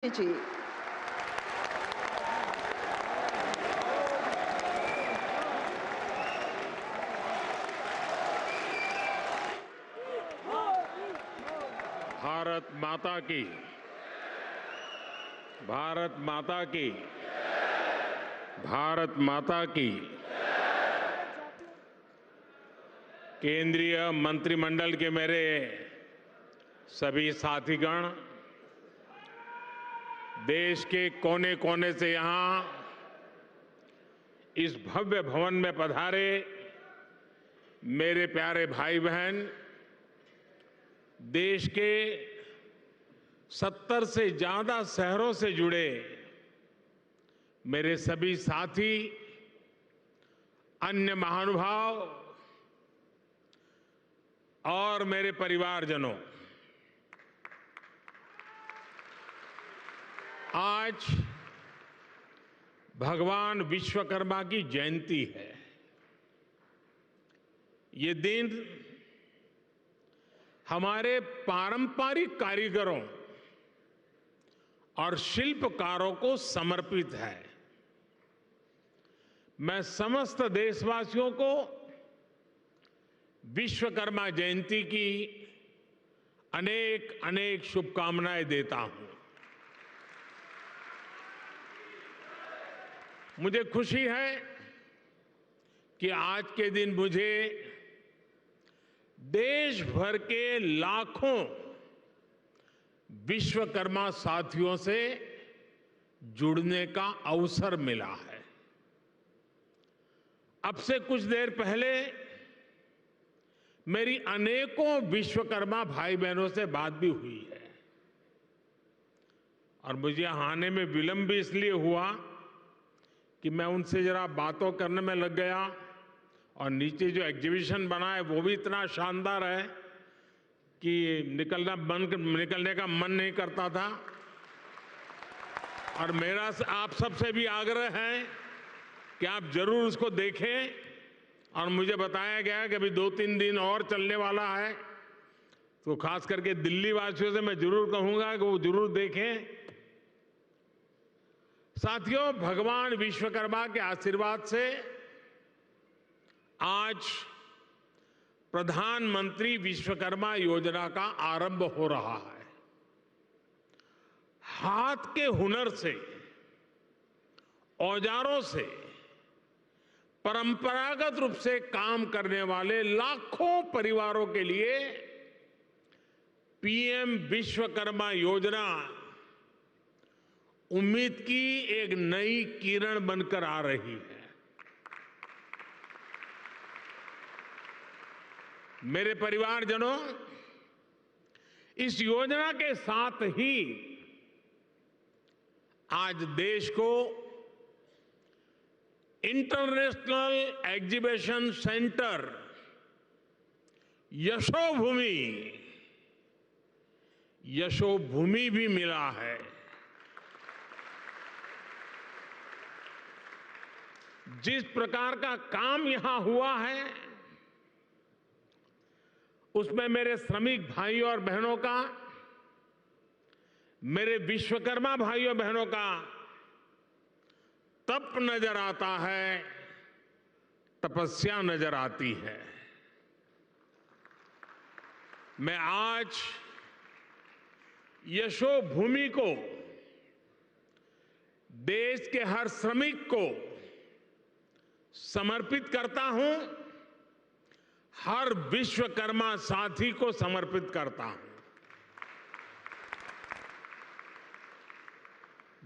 जी। भारत माता की, भारत माता की, भारत माता की। केंद्रीय मंत्रिमंडल के मेरे सभी साथीगण, देश के कोने कोने से यहां इस भव्य भवन में पधारे मेरे प्यारे भाई बहन, देश के 70 से ज्यादा शहरों से जुड़े मेरे सभी साथी, अन्य महानुभाव और मेरे परिवारजनों, आज भगवान विश्वकर्मा की जयंती है। ये दिन हमारे पारंपरिक कारीगरों और शिल्पकारों को समर्पित है। मैं समस्त देशवासियों को विश्वकर्मा जयंती की अनेक अनेक शुभकामनाएं देता हूं। मुझे खुशी है कि आज के दिन मुझे देश भर के लाखों विश्वकर्मा साथियों से जुड़ने का अवसर मिला है। अब से कुछ देर पहले मेरी अनेकों विश्वकर्मा भाई बहनों से बात भी हुई है और मुझे आने में विलंब भी इसलिए हुआ कि मैं उनसे जरा बातों करने में लग गया और नीचे जो एग्जीबिशन बना है वो भी इतना शानदार है कि निकलने का मन नहीं करता था। और मेरा आप सबसे भी आग्रह है कि आप जरूर उसको देखें और मुझे बताया गया कि अभी 2-3 दिन और चलने वाला है, तो खास करके दिल्ली वासियों से मैं जरूर कहूंगा कि वो जरूर देखें। साथियों, भगवान विश्वकर्मा के आशीर्वाद से आज प्रधानमंत्री विश्वकर्मा योजना का आरंभ हो रहा है। हाथ के हुनर से, औजारों से परंपरागत रूप से काम करने वाले लाखों परिवारों के लिए पीएम विश्वकर्मा योजना उम्मीद की एक नई किरण बनकर आ रही है। मेरे परिवारजनों, इस योजना के साथ ही आज देश को इंटरनेशनल एग्जीबिशन सेंटर यशोभूमि भी मिला है। जिस प्रकार का काम यहां हुआ है उसमें मेरे श्रमिक भाइयों और बहनों का, मेरे विश्वकर्मा भाइयों बहनों का तप नजर आता है, तपस्या नजर आती है। मैं आज यशोभूमि को, देश के हर श्रमिक को समर्पित करता हूं, हर विश्वकर्मा साथी को समर्पित करता हूं।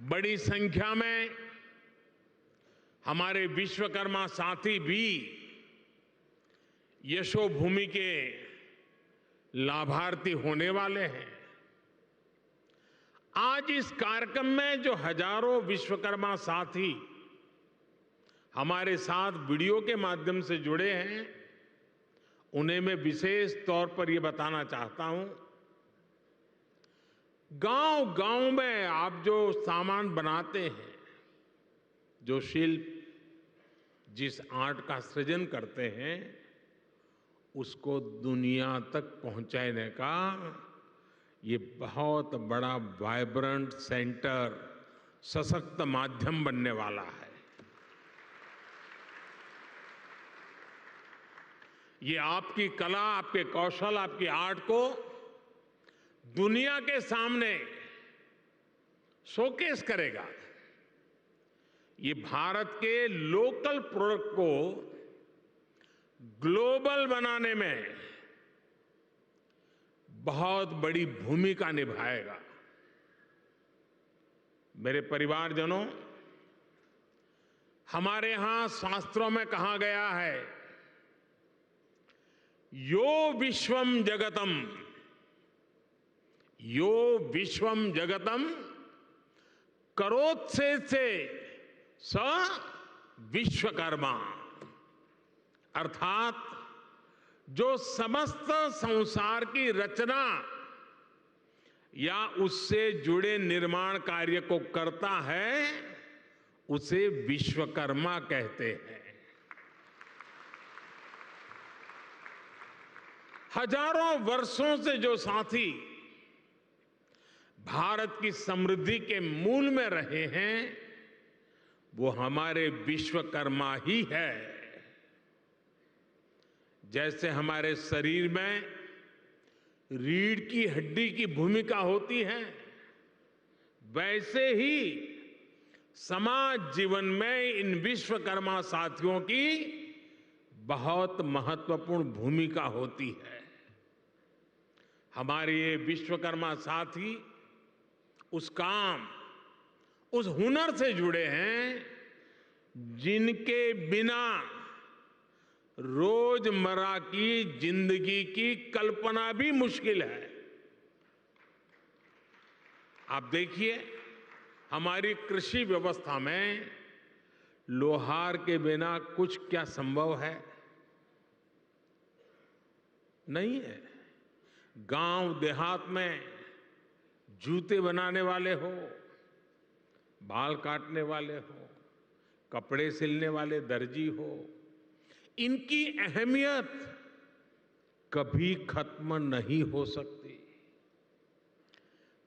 बड़ी संख्या में हमारे विश्वकर्मा साथी भी यशोभूमि के लाभार्थी होने वाले हैं। आज इस कार्यक्रम में जो हजारों विश्वकर्मा साथी हमारे साथ वीडियो के माध्यम से जुड़े हैं, उन्हें मैं विशेष तौर पर यह बताना चाहता हूं, गांव-गांव में आप जो सामान बनाते हैं, जो शिल्प, जिस आर्ट का सृजन करते हैं, उसको दुनिया तक पहुंचाने का ये बहुत बड़ा वाइब्रेंट सेंटर, सशक्त माध्यम बनने वाला है। ये आपकी कला, आपके कौशल, आपकी आर्ट को दुनिया के सामने शोकेस करेगा। ये भारत के लोकल प्रोडक्ट को ग्लोबल बनाने में बहुत बड़ी भूमिका निभाएगा। मेरे परिवारजनों, हमारे यहां शास्त्रों में कहा गया है, यो विश्वम जगतम, यो विश्वम जगतम करोत्से से स विश्वकर्मा। अर्थात जो समस्त संसार की रचना या उससे जुड़े निर्माण कार्य को करता है, उसे विश्वकर्मा कहते हैं। हजारों वर्षों से जो साथी भारत की समृद्धि के मूल में रहे हैं, वो हमारे विश्वकर्मा ही है। जैसे हमारे शरीर में रीढ़ की हड्डी की भूमिका होती है, वैसे ही समाज जीवन में इन विश्वकर्मा साथियों की बहुत महत्वपूर्ण भूमिका होती है। हमारे ये विश्वकर्मा साथी उस काम, उस हुनर से जुड़े हैं जिनके बिना रोजमर्रा की जिंदगी की कल्पना भी मुश्किल है। आप देखिए, हमारी कृषि व्यवस्था में लोहार के बिना कुछ क्या संभव है? नहीं है। गांव देहात में जूते बनाने वाले हो, बाल काटने वाले हो, कपड़े सिलने वाले दर्जी हो, इनकी अहमियत कभी खत्म नहीं हो सकती।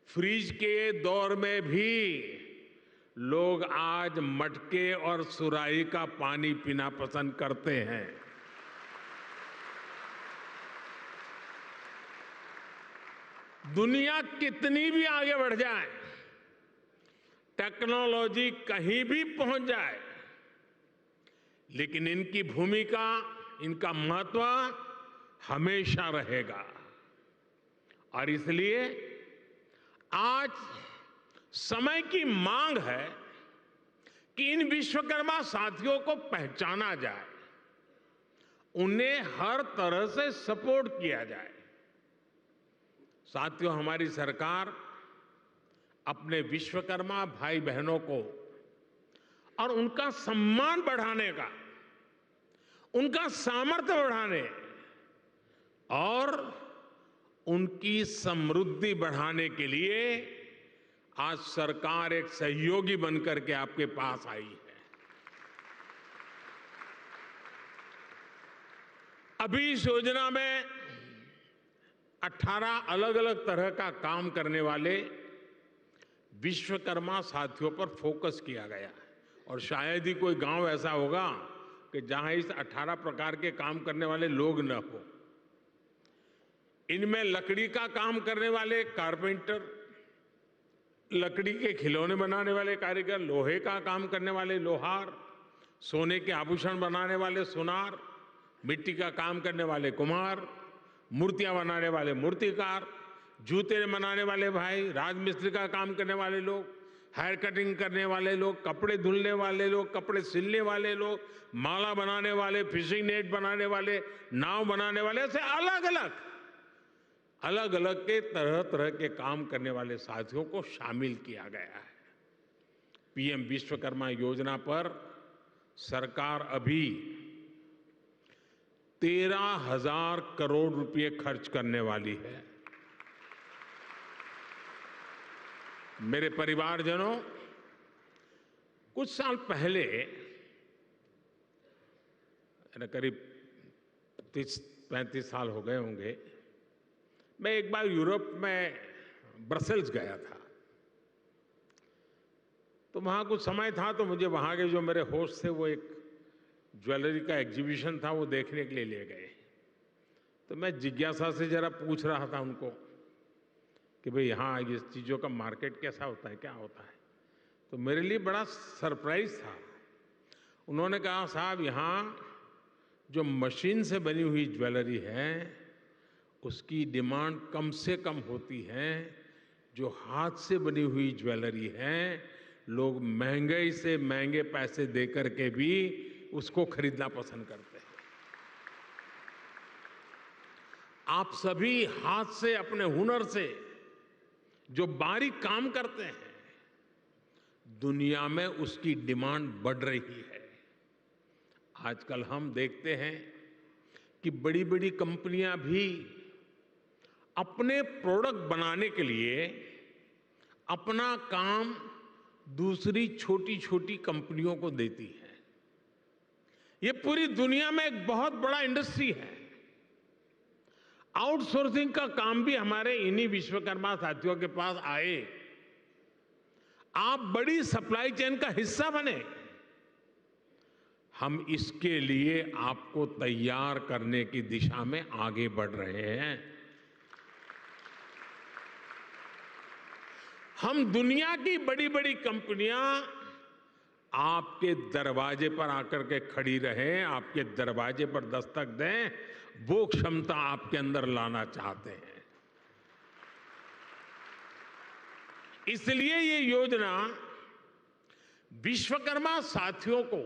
फ्रिज के दौर में भी लोग आज मटके और सुराही का पानी पीना पसंद करते हैं। दुनिया कितनी भी आगे बढ़ जाए, टेक्नोलॉजी कहीं भी पहुंच जाए, लेकिन इनकी भूमिका, इनका महत्व हमेशा रहेगा। और इसलिए आज समय की मांग है कि इन विश्वकर्मा साथियों को पहचाना जाए, उन्हें हर तरह से सपोर्ट किया जाए। साथियों, हमारी सरकार अपने विश्वकर्मा भाई बहनों को और उनका सम्मान बढ़ाने का, उनका सामर्थ्य बढ़ाने और उनकी समृद्धि बढ़ाने के लिए आज सरकार एक सहयोगी बनकर के आपके पास आई है। अभी इस योजना में 18 अलग अलग तरह का काम करने वाले विश्वकर्मा साथियों पर फोकस किया गया है। और शायद ही कोई गांव ऐसा होगा कि जहां इस 18 प्रकार के काम करने वाले लोग न हो। इनमें लकड़ी का काम करने वाले कारपेंटर, लकड़ी के खिलौने बनाने वाले कारीगर, लोहे का काम करने वाले लोहार, सोने के आभूषण बनाने वाले सुनार, मिट्टी का काम करने वाले कुम्हार, मूर्तियां बनाने वाले मूर्तिकार, जूते बनाने वाले भाई, राजमिस्त्री का काम करने वाले लोग, हेयर कटिंग करने वाले लोग, कपड़े धुलने वाले लोग, कपड़े सिलने वाले लोग, माला बनाने वाले, फिशिंग नेट बनाने वाले, नाव बनाने वाले, ऐसे अलग अलग के तरह तरह के काम करने वाले साथियों को शामिल किया गया है। पीएम विश्वकर्मा योजना पर सरकार अभी 13,000 करोड़ रुपए खर्च करने वाली है। मेरे परिवारजनों, कुछ साल पहले, करीब 30-35 साल हो गए होंगे, मैं एक बार यूरोप में ब्रसेल्स गया था। तो वहाँ कुछ समय था तो मुझे वहाँ के जो मेरे होस्ट थे वो एक ज्वेलरी का एग्जीबिशन था वो देखने के लिए ले गए। तो मैं जिज्ञासा से जरा पूछ रहा था उनको कि भाई यहाँ ये चीज़ों का मार्केट कैसा होता है, क्या होता है। तो मेरे लिए बड़ा सरप्राइज था। उन्होंने कहा साहब यहाँ जो मशीन से बनी हुई ज्वेलरी है उसकी डिमांड कम से कम होती है, जो हाथ से बनी हुई ज्वेलरी है लोग महंगे से महंगे पैसे दे करके भी उसको खरीदना पसंद करते हैं। आप सभी हाथ से अपने हुनर से जो बारीक काम करते हैं दुनिया में उसकी डिमांड बढ़ रही है। आजकल हम देखते हैं कि बड़ी बड़ी कंपनियां भी अपने प्रोडक्ट बनाने के लिए अपना काम दूसरी छोटी छोटी कंपनियों को देती है। ये पूरी दुनिया में एक बहुत बड़ा इंडस्ट्री है। आउटसोर्सिंग का काम भी हमारे इन्हीं विश्वकर्मा साथियों के पास आए। आप बड़ी सप्लाई चेन का हिस्सा बने। हम इसके लिए आपको तैयार करने की दिशा में आगे बढ़ रहे हैं। हम दुनिया की बड़ी बड़ी कंपनियां आपके दरवाजे पर आकर के खड़ी रहें, आपके दरवाजे पर दस्तक दें, वो क्षमता आपके अंदर लाना चाहते हैं। इसलिए ये योजना विश्वकर्मा साथियों को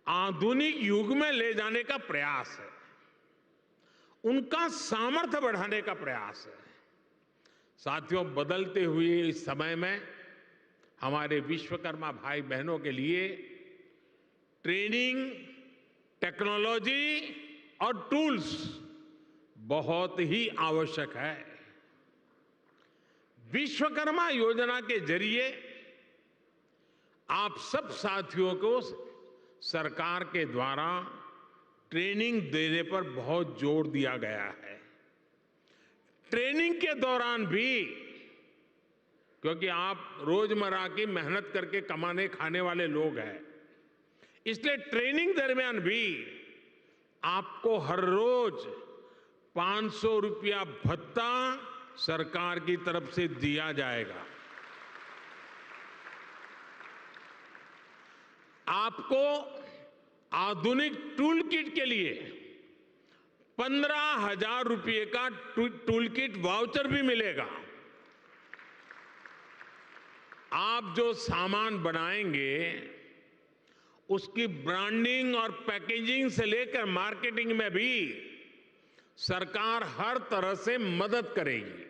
आधुनिक युग में ले जाने का प्रयास है, उनका सामर्थ्य बढ़ाने का प्रयास है। साथियों, बदलते हुए इस समय में हमारे विश्वकर्मा भाई बहनों के लिए ट्रेनिंग, टेक्नोलॉजी और टूल्स बहुत ही आवश्यक है। विश्वकर्मा योजना के जरिए आप सब साथियों को सरकार के द्वारा ट्रेनिंग देने पर बहुत जोर दिया गया है। ट्रेनिंग के दौरान भी, क्योंकि आप रोजमर्रा की मेहनत करके कमाने खाने वाले लोग हैं, इसलिए ट्रेनिंग दरमियान भी आपको हर रोज 500 रुपया भत्ता सरकार की तरफ से दिया जाएगा। आपको आधुनिक टूल किट के लिए 15,000 रुपये का टूल किट वाउचर भी मिलेगा। आप जो सामान बनाएंगे उसकी ब्रांडिंग और पैकेजिंग से लेकर मार्केटिंग में भी सरकार हर तरह से मदद करेगी।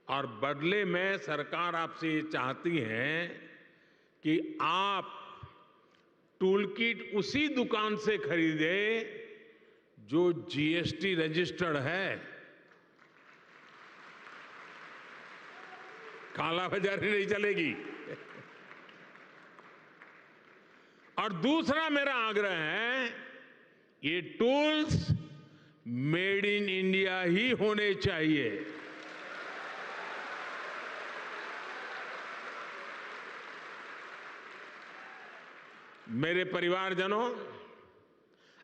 और बदले में सरकार आपसे ये चाहती है कि आप टूल किट उसी दुकान से खरीदे जो जीएसटी रजिस्टर्ड है। कालाबाजारी नहीं चलेगी। और दूसरा मेरा आग्रह है, ये टूल्स मेड इन इंडिया ही होने चाहिए। मेरे परिवारजनों,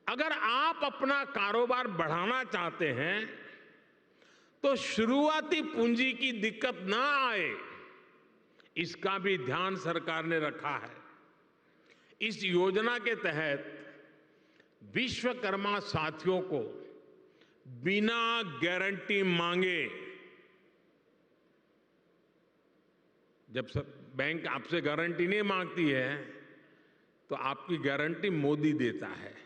अगर आप अपना कारोबार बढ़ाना चाहते हैं तो शुरुआती पूंजी की दिक्कत ना आए, इसका भी ध्यान सरकार ने रखा है। इस योजना के तहत विश्वकर्मा साथियों को बिना गारंटी मांगे, जब बैंक आपसे गारंटी नहीं मांगती है तो आपकी गारंटी मोदी देता है।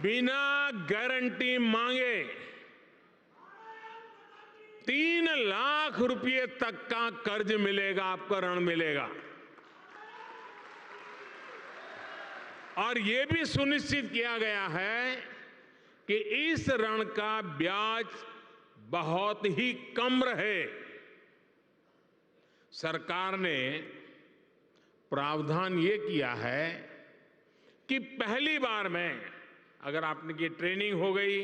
बिना गारंटी मांगे 3 लाख रुपए तक का कर्ज मिलेगा, आपको ऋण मिलेगा। और यह भी सुनिश्चित किया गया है कि इस ऋण का ब्याज बहुत ही कम रहे। सरकार ने प्रावधान ये किया है कि पहली बार में अगर आपने की ट्रेनिंग हो गई,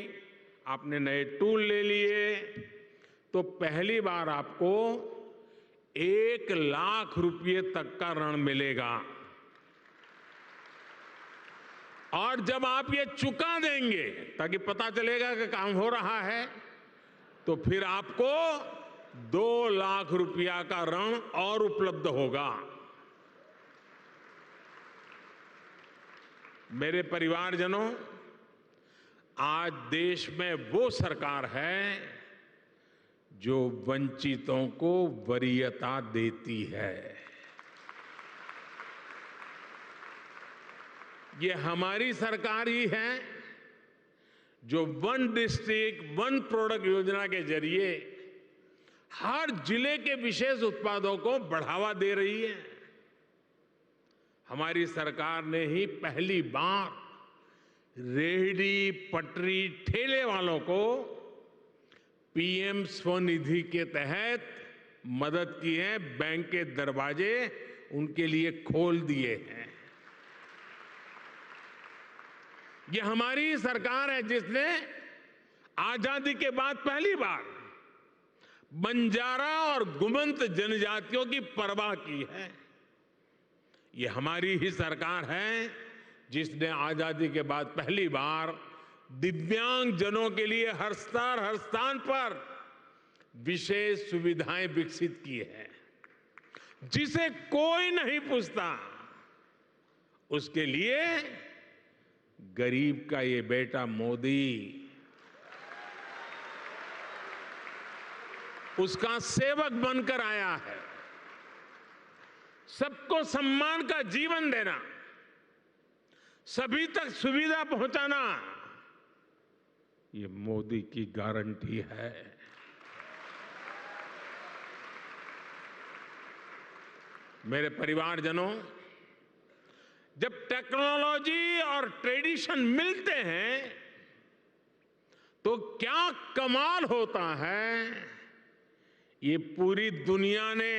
आपने नए टूल ले लिए, तो पहली बार आपको 1,00,000 रुपये तक का ऋण मिलेगा। और जब आप ये चुका देंगे, ताकि पता चलेगा कि काम हो रहा है, तो फिर आपको 2,00,000 रुपया का ऋण और उपलब्ध होगा। मेरे परिवारजनों, आज देश में वो सरकार है जो वंचितों को वरीयता देती है। ये हमारी सरकार ही है जो वन डिस्ट्रिक्ट वन प्रोडक्ट योजना के जरिए हर जिले के विशेष उत्पादों को बढ़ावा दे रही है। हमारी सरकार ने ही पहली बार रेहड़ी, पटरी, ठेले वालों को पीएम स्वनिधि के तहत मदद की है। बैंक के दरवाजे उनके लिए खोल दिए हैं। ये हमारी सरकार है जिसने आजादी के बाद पहली बार बंजारा और गुमंत जनजातियों की परवाह की है। ये हमारी ही सरकार है जिसने आजादी के बाद पहली बार दिव्यांग जनों के लिए हर स्थान पर विशेष सुविधाएं विकसित की है। जिसे कोई नहीं पूछता, उसके लिए गरीब का ये बेटा मोदी उसका सेवक बनकर आया है। सबको सम्मान का जीवन देना, सभी तक सुविधा पहुंचाना, ये मोदी की गारंटी है। मेरे परिवारजनों, जब टेक्नोलॉजी और ट्रेडिशन मिलते हैं तो क्या कमाल होता है, ये पूरी दुनिया ने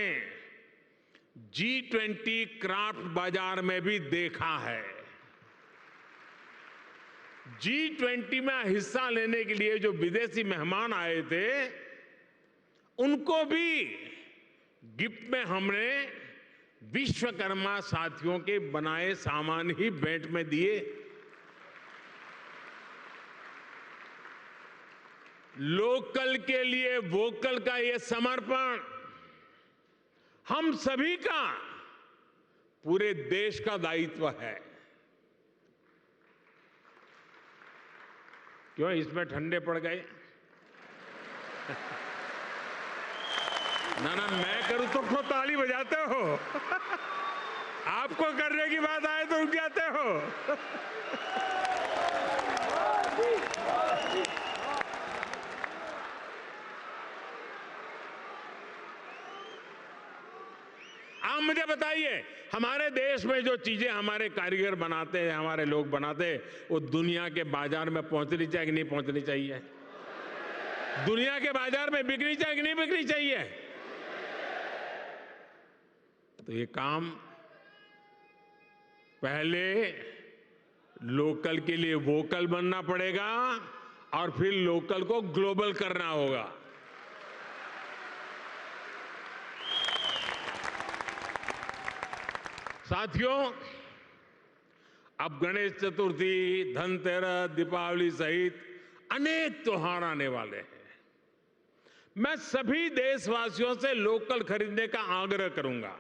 G20 क्राफ्ट बाजार में भी देखा है। G20 में हिस्सा लेने के लिए जो विदेशी मेहमान आए थे, उनको भी गिफ्ट में हमने विश्वकर्मा साथियों के बनाए सामान ही भेंट में दिए। लोकल के लिए वोकल का ये समर्पण हम सभी का, पूरे देश का दायित्व है। क्यों इसमें ठंडे पड़ गए? ना ना, मैं करूं तो ताली बजाते हो, आपको करने की बात आए तो रुक जाते हो। आप मुझे बताइए, हमारे देश में जो चीजें हमारे कारीगर बनाते हैं, हमारे लोग बनाते हैं, वो दुनिया के बाजार में पहुंचनी चाहिए कि नहीं पहुंचनी चाहिए? दुनिया के बाजार में बिकनी चाहिए कि नहीं बिकनी चाहिए? तो ये काम पहले लोकल के लिए वोकल बनना पड़ेगा और फिर लोकल को ग्लोबल करना होगा। साथियों, अब गणेश चतुर्थी, धनतेरस, दीपावली सहित अनेक त्योहार आने वाले हैं। मैं सभी देशवासियों से लोकल खरीदने का आग्रह करूंगा।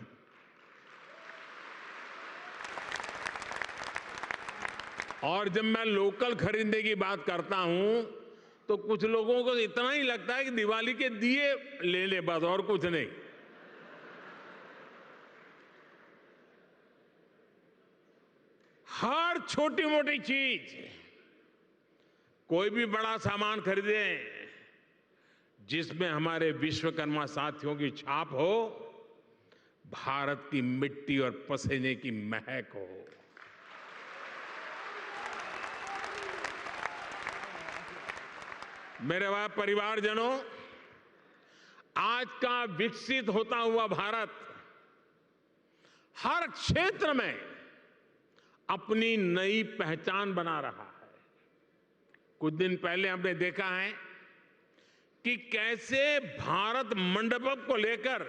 और जब मैं लोकल खरीदने की बात करता हूं तो कुछ लोगों को इतना ही लगता है कि दिवाली के दिए ले ले, बस और कुछ नहीं। हर छोटी मोटी चीज, कोई भी बड़ा सामान खरीदें जिसमें हमारे विश्वकर्मा साथियों की छाप हो, भारत की मिट्टी और पसीने की महक हो। मेरे परिवारजनों, आज का विकसित होता हुआ भारत हर क्षेत्र में अपनी नई पहचान बना रहा है। कुछ दिन पहले हमने देखा है कि कैसे भारत मंडपम को लेकर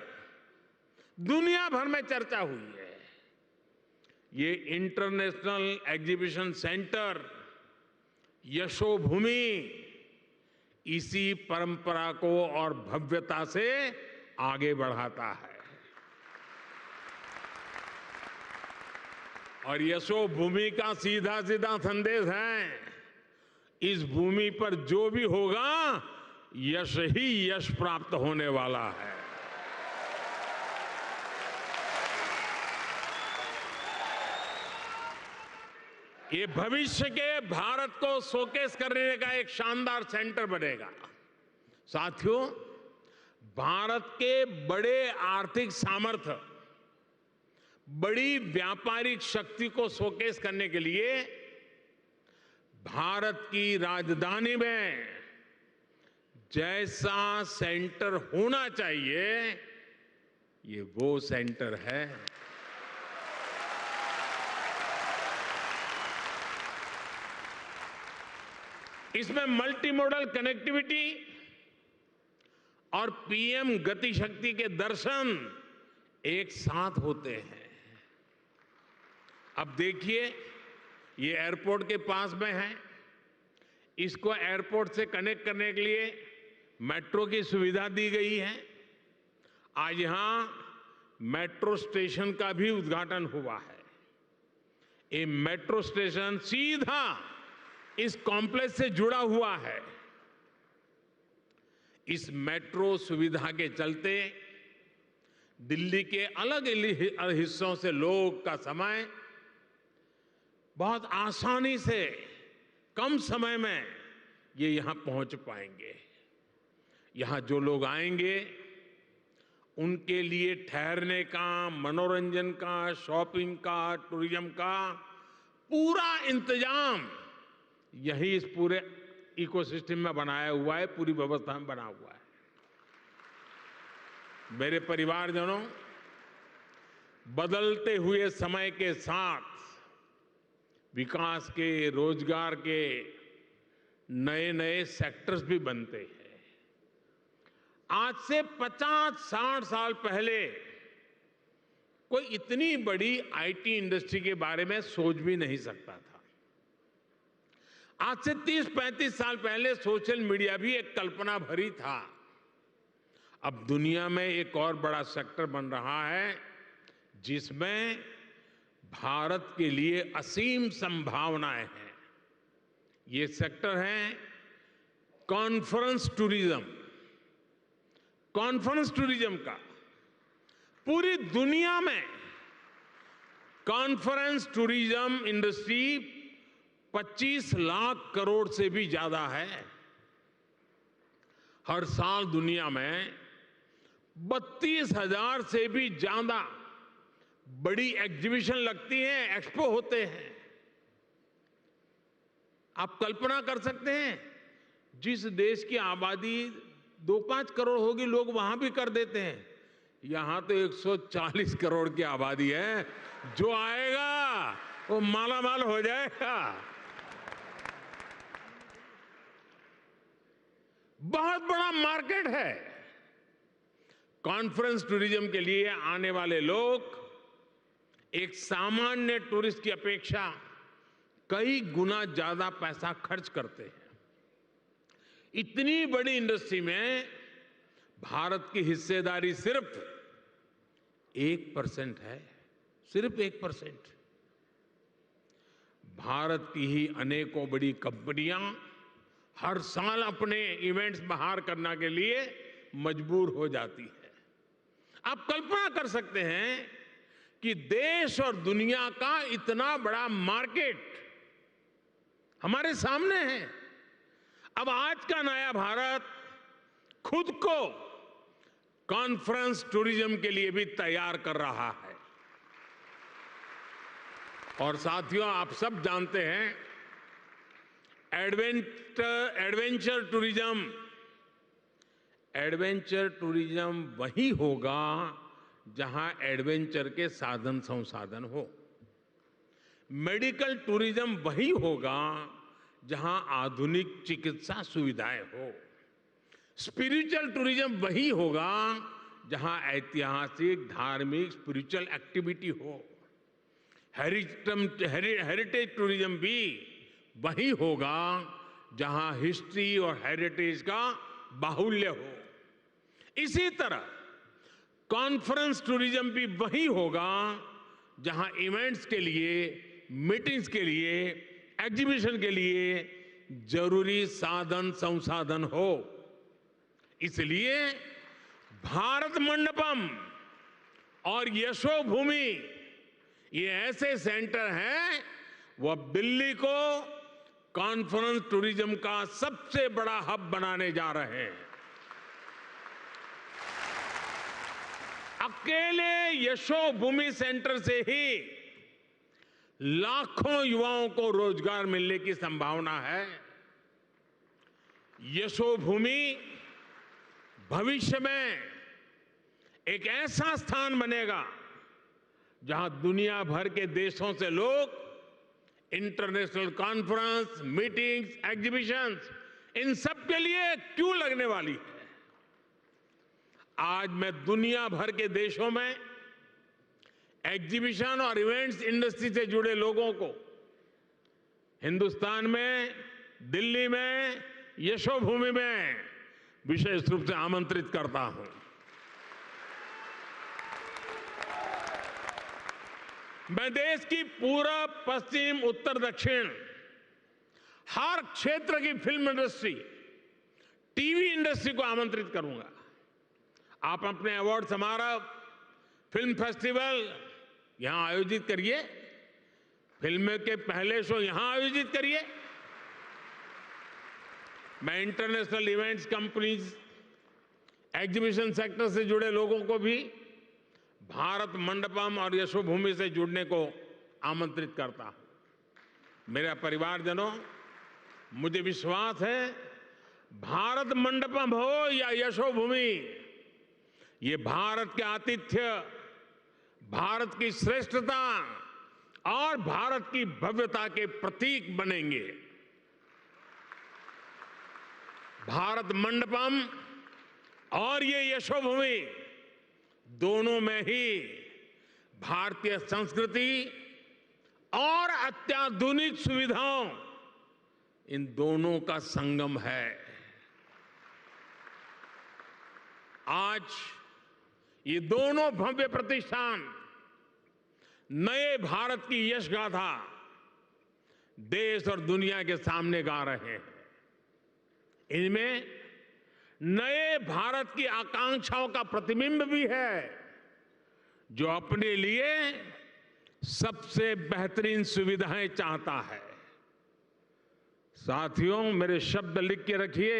दुनिया भर में चर्चा हुई है। ये इंटरनेशनल एग्जीबिशन सेंटर यशोभूमि इसी परंपरा को और भव्यता से आगे बढ़ाता है। और यशोभूमि का सीधा सीधा संदेश है, इस भूमि पर जो भी होगा यश ही यश प्राप्त होने वाला है। ये भविष्य के भारत को शोकेस करने का एक शानदार सेंटर बनेगा। साथियों, भारत के बड़े आर्थिक सामर्थ्य, बड़ी व्यापारिक शक्ति को शोकेस करने के लिए भारत की राजधानी में जैसा सेंटर होना चाहिए, ये वो सेंटर है। इसमें मल्टी मॉडल कनेक्टिविटी और पीएम गति शक्ति के दर्शन एक साथ होते हैं। अब देखिए, ये एयरपोर्ट के पास में है। इसको एयरपोर्ट से कनेक्ट करने के लिए मेट्रो की सुविधा दी गई है। आज यहां मेट्रो स्टेशन का भी उद्घाटन हुआ है। ये मेट्रो स्टेशन सीधा इस कॉम्प्लेक्स से जुड़ा हुआ है। इस मेट्रो सुविधा के चलते दिल्ली के अलग अलग हिस्सों से लोग का समय बहुत आसानी से कम समय में ये यहां पहुंच पाएंगे। यहां जो लोग आएंगे उनके लिए ठहरने का, मनोरंजन का, शॉपिंग का, टूरिज्म का पूरा इंतजाम यही इस पूरे इकोसिस्टम में बनाया हुआ है, पूरी व्यवस्था में बना हुआ है। मेरे परिवारजनों, बदलते हुए समय के साथ विकास के, रोजगार के नए नए सेक्टर्स भी बनते हैं। आज से 50-60 साल पहले कोई इतनी बड़ी आईटी इंडस्ट्री के बारे में सोच भी नहीं सकता था। आज से 30-35 साल पहले सोशल मीडिया भी एक कल्पना भरी था। अब दुनिया में एक और बड़ा सेक्टर बन रहा है जिसमें भारत के लिए असीम संभावनाएं हैं। ये सेक्टर है कॉन्फ्रेंस टूरिज्म। कॉन्फ्रेंस टूरिज्म का पूरी दुनिया में conference tourism industry 25 lakh crore से भी ज्यादा है। हर साल दुनिया में 32,000 से भी ज्यादा बड़ी एग्जीबिशन लगती हैं, एक्सपो होते हैं। आप कल्पना कर सकते हैं, जिस देश की आबादी 2-5 करोड़ होगी, लोग वहां भी कर देते हैं। यहां तो 140 करोड़ की आबादी है। जो आएगा वो माला माल हो जाएगा। बहुत बड़ा मार्केट है। कॉन्फ्रेंस टूरिज्म के लिए आने वाले लोग एक सामान्य टूरिस्ट की अपेक्षा कई गुना ज्यादा पैसा खर्च करते हैं। इतनी बड़ी इंडस्ट्री में भारत की हिस्सेदारी सिर्फ 1% है। सिर्फ 1%। भारत की ही अनेकों बड़ी कंपनियां हर साल अपने इवेंट्स बाहर करने के लिए मजबूर हो जाती है। आप कल्पना कर सकते हैं कि देश और दुनिया का इतना बड़ा मार्केट हमारे सामने है। अब आज का नया भारत खुद को कॉन्फ्रेंस टूरिज्म के लिए भी तैयार कर रहा है। और साथियों, आप सब जानते हैं, एडवेंचर टूरिज्म, एडवेंचर टूरिज्म वही होगा जहां एडवेंचर के साधन संसाधन हो। मेडिकल टूरिज्म वही होगा जहां आधुनिक चिकित्सा सुविधाएं हो। स्पिरिचुअल टूरिज्म वही होगा जहां ऐतिहासिक, धार्मिक, स्पिरिचुअल एक्टिविटी हो। हेरिटेज टूरिज्म भी वही होगा जहां हिस्ट्री और हेरिटेज का बाहुल्य हो। इसी तरह कॉन्फ्रेंस टूरिज्म भी वही होगा जहां इवेंट्स के लिए, मीटिंग्स के लिए, एग्जीबिशन के लिए जरूरी साधन संसाधन हो। इसलिए भारत मंडपम और यशोभूमि ये ऐसे सेंटर हैं, वो अब दिल्ली को कॉन्फ्रेंस टूरिज्म का सबसे बड़ा हब बनाने जा रहे हैं। अकेले यशोभूमि सेंटर से ही लाखों युवाओं को रोजगार मिलने की संभावना है। यशोभूमि भविष्य में एक ऐसा स्थान बनेगा जहां दुनिया भर के देशों से लोग इंटरनेशनल कॉन्फ्रेंस, मीटिंग्स, एग्जीबिशंस, इन सब के लिए क्यों लगने वाली है। आज मैं दुनिया भर के देशों में एग्जीबिशन और इवेंट्स इंडस्ट्री से जुड़े लोगों को हिंदुस्तान में, दिल्ली में, यशोभूमि में विशेष रूप से आमंत्रित करता हूं। मैं देश की पूरब, पश्चिम, उत्तर, दक्षिण हर क्षेत्र की फिल्म इंडस्ट्री, टीवी इंडस्ट्री को आमंत्रित करूंगा। आप अपने अवार्ड समारोह, फिल्म फेस्टिवल यहां आयोजित करिए, फिल्म के पहले शो यहां आयोजित करिए। मैं international events companies, exhibition sector से जुड़े लोगों को भी भारत मंडपम और यशोभूमि से जुड़ने को आमंत्रित करता हूं। मेरे परिवारजनों, मुझे विश्वास है भारत मंडपम हो या यशोभूमि, ये भारत के आतिथ्य, भारत की श्रेष्ठता और भारत की भव्यता के प्रतीक बनेंगे। भारत मंडपम और ये यशोभूमि दोनों में ही भारतीय संस्कृति और अत्याधुनिक सुविधाओं, इन दोनों का संगम है। आज ये दोनों भव्य प्रतिष्ठान नए भारत की यश गाथा देश और दुनिया के सामने गा रहे हैं। इनमें नए भारत की आकांक्षाओं का प्रतिबिंब भी है, जो अपने लिए सबसे बेहतरीन सुविधाएं चाहता है। साथियों, मेरे शब्द लिख के रखिए।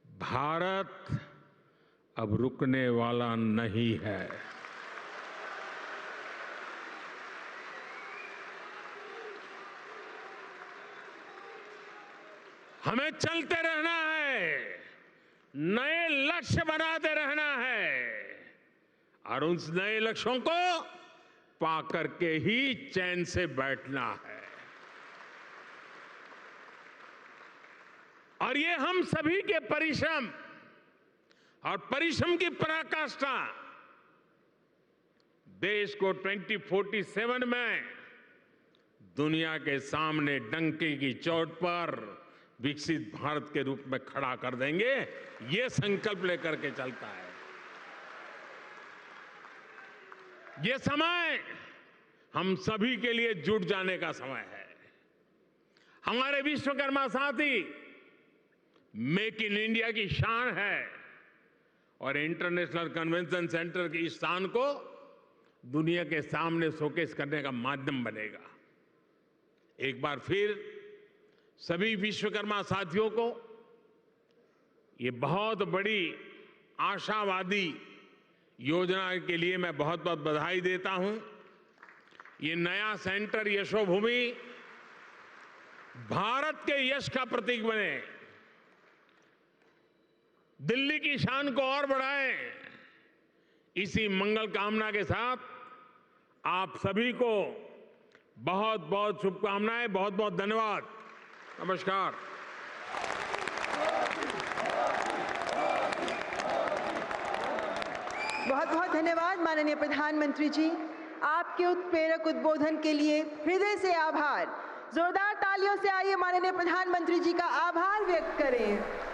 भारत अब रुकने वाला नहीं है। हमें चलते रहना है, नए लक्ष्य बनाते रहना है और उन नए लक्ष्यों को पाकर के ही चैन से बैठना है। और ये हम सभी के परिश्रम और परिश्रम की पराकाष्ठा देश को 2047 में दुनिया के सामने डंके की चोट पर विकसित भारत के रूप में खड़ा कर देंगे, ये संकल्प लेकर के चलता है। ये समय हम सभी के लिए जुट जाने का समय है। हमारे विश्वकर्मा साथी मेक इन इंडिया की शान है और इंटरनेशनल कन्वेंशन सेंटर की इस शान को दुनिया के सामने शोकेस करने का माध्यम बनेगा। एक बार फिर सभी विश्वकर्मा साथियों को ये बहुत बड़ी आशावादी योजना के लिए मैं बहुत बहुत बधाई देता हूं। ये नया सेंटर यशोभूमि भारत के यश का प्रतीक बने, दिल्ली की शान को और बढ़ाएं। इसी मंगल कामना के साथ आप सभी को बहुत बहुत शुभकामनाएं, बहुत बहुत धन्यवाद। नमस्कार। बहुत बहुत धन्यवाद माननीय प्रधानमंत्री जी। आपके उत्प्रेरक उद्बोधन के लिए हृदय से आभार। जोरदार तालियों से आइए माननीय प्रधानमंत्री जी का आभार व्यक्त करें।